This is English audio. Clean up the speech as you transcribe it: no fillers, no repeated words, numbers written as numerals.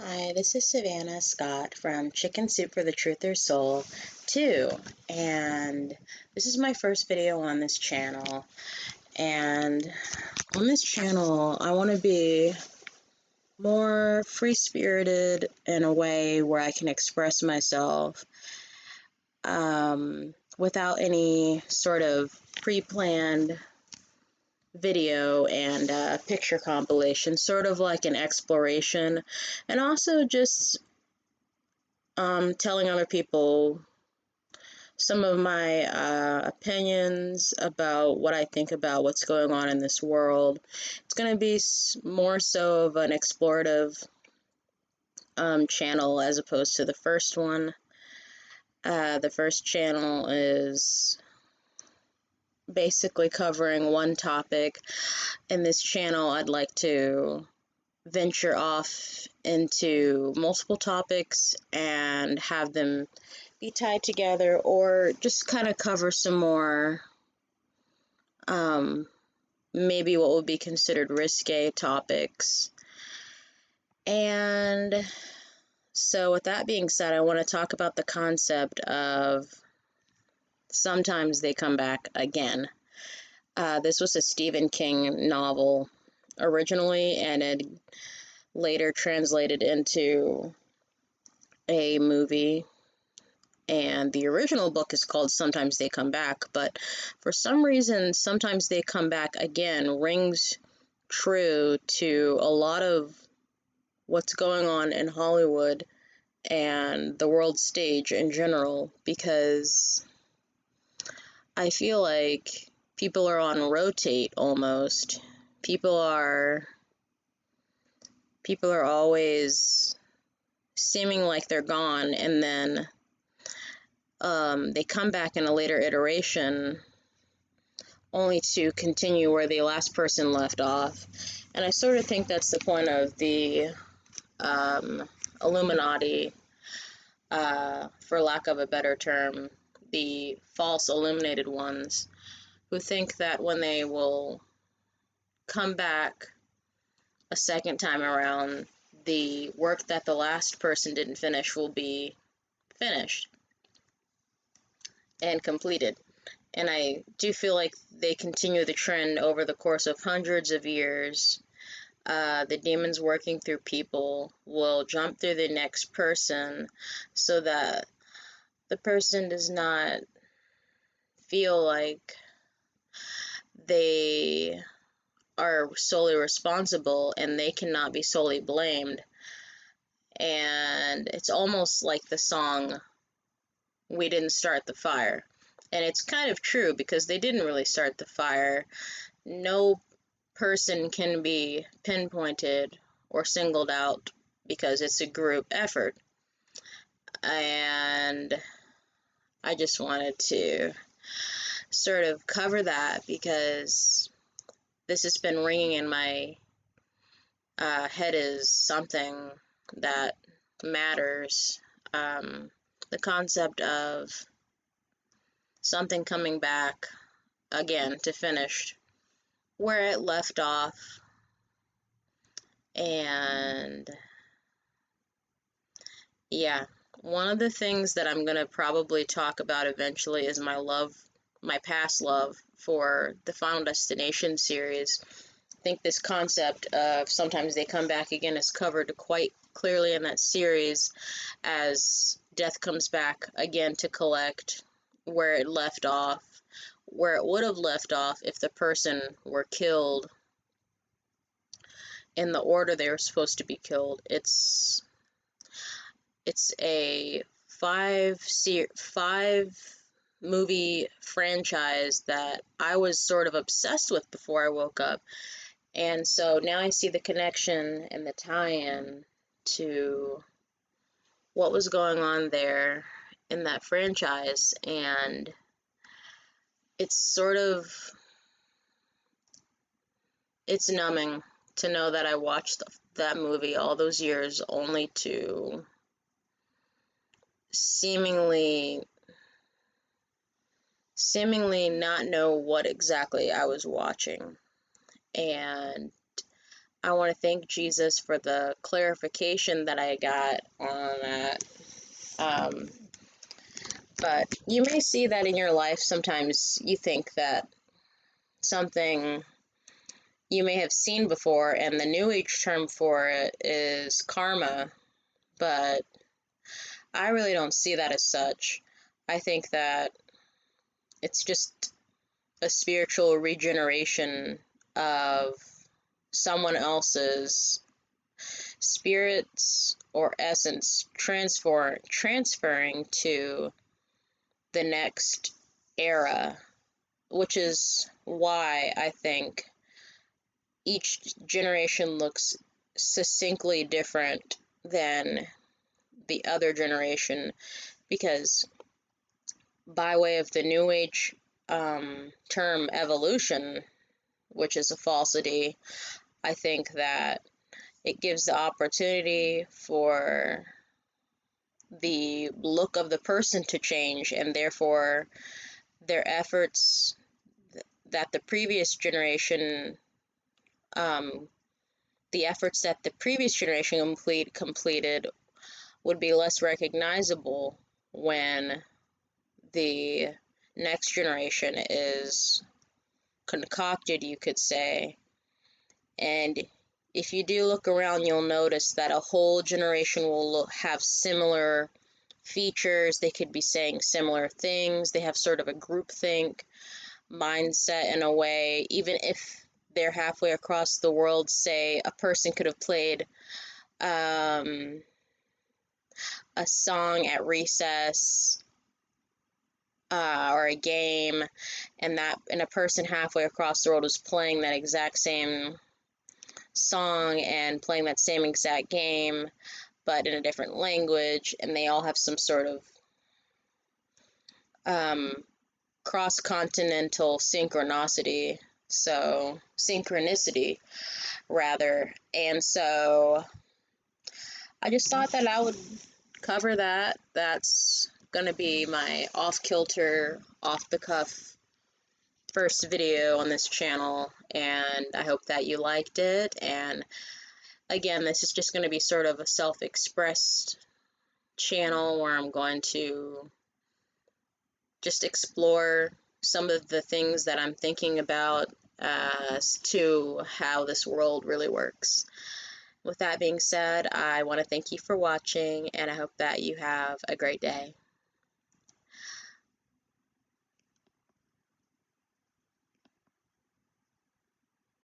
Hi, this is Savannah Scott from Chicken Soup for the Truth or Soul 2, and this is my first video on this channel. And on this channel, I want to be more free-spirited in a way where I can express myself without any sort of pre-planned video and picture compilation, sort of like an exploration, and also just telling other people some of my opinions about what I think about what's going on in this world. It's going to be more so of an explorative channel as opposed to the first one. The first channel is basically covering one topic. In this channel, I'd like to venture off into multiple topics and have them be tied together, or just kind of cover some more maybe what would be considered risque topics. And so with that being said, I want to talk about the concept of sometimes they come back again. This was a Stephen King novel originally, and it later translated into a movie. And the original book is called Sometimes They Come Back, but for some reason, Sometimes They Come Back Again rings true to a lot of what's going on in Hollywood and the world stage in general, because I feel like people are on rotate almost. People are always seeming like they're gone, and then they come back in a later iteration only to continue where the last person left off. And I sort of think that's the point of the Illuminati, for lack of a better term, the false illuminated ones, who think that when they will come back a second time around, the work that the last person didn't finish will be finished and completed. And I do feel like they continue the trend over the course of hundreds of years. The demons working through people will jump through the next person so that the person does not feel like they are solely responsible and they cannot be solely blamed. And it's almost like the song, "We Didn't Start the Fire." And it's kind of true, because they didn't really start the fire. No person can be pinpointed or singled out because it's a group effort. And I just wanted to sort of cover that, because this has been ringing in my head as something that matters. The concept of something coming back again to finish where it left off. And yeah, one of the things that I'm going to probably talk about eventually is my past love for the Final Destination series. I think this concept of Sometimes They Come Back Again is covered quite clearly in that series, as death comes back again to collect where it left off, where it would have left off if the person were killed in the order they were supposed to be killed. It's a five movie franchise that I was sort of obsessed with before I woke up. And so now I see the connection and the tie-in to what was going on there in that franchise. And it's numbing to know that I watched that movie all those years only to seemingly not know what exactly I was watching. And I want to thank Jesus for the clarification that I got on that. Um, but you may see that in your life sometimes you think that something you may have seen before, and the New Age term for it is karma, but I really don't see that as such. I think that it's just a spiritual regeneration of someone else's spirits or essence transferring to the next era, which is why I think each generation looks succinctly different than the other generation, because by way of the New Age term evolution, which is a falsity, I think that it gives the opportunity for the look of the person to change, and therefore their efforts that the previous generation, um, the efforts that the previous generation completed would be less recognizable when the next generation is concocted, you could say. And if you do look around, you'll notice that a whole generation will have similar features. They could be saying similar things. They have sort of a groupthink mindset in a way. Even if they're halfway across the world, say a person could have played a song at recess, or a game, and a person halfway across the world was playing that exact same song and playing that same exact game, but in a different language, and they all have some sort of cross-continental synchronicity rather. And so I just thought that I would cover that. That's gonna be my off-kilter, off-the-cuff first video on this channel, and I hope that you liked it. And again, this is just going to be sort of a self-expressed channel where I'm going to just explore some of the things that I'm thinking about as to how this world really works. With that being said, I want to thank you for watching, and I hope that you have a great day.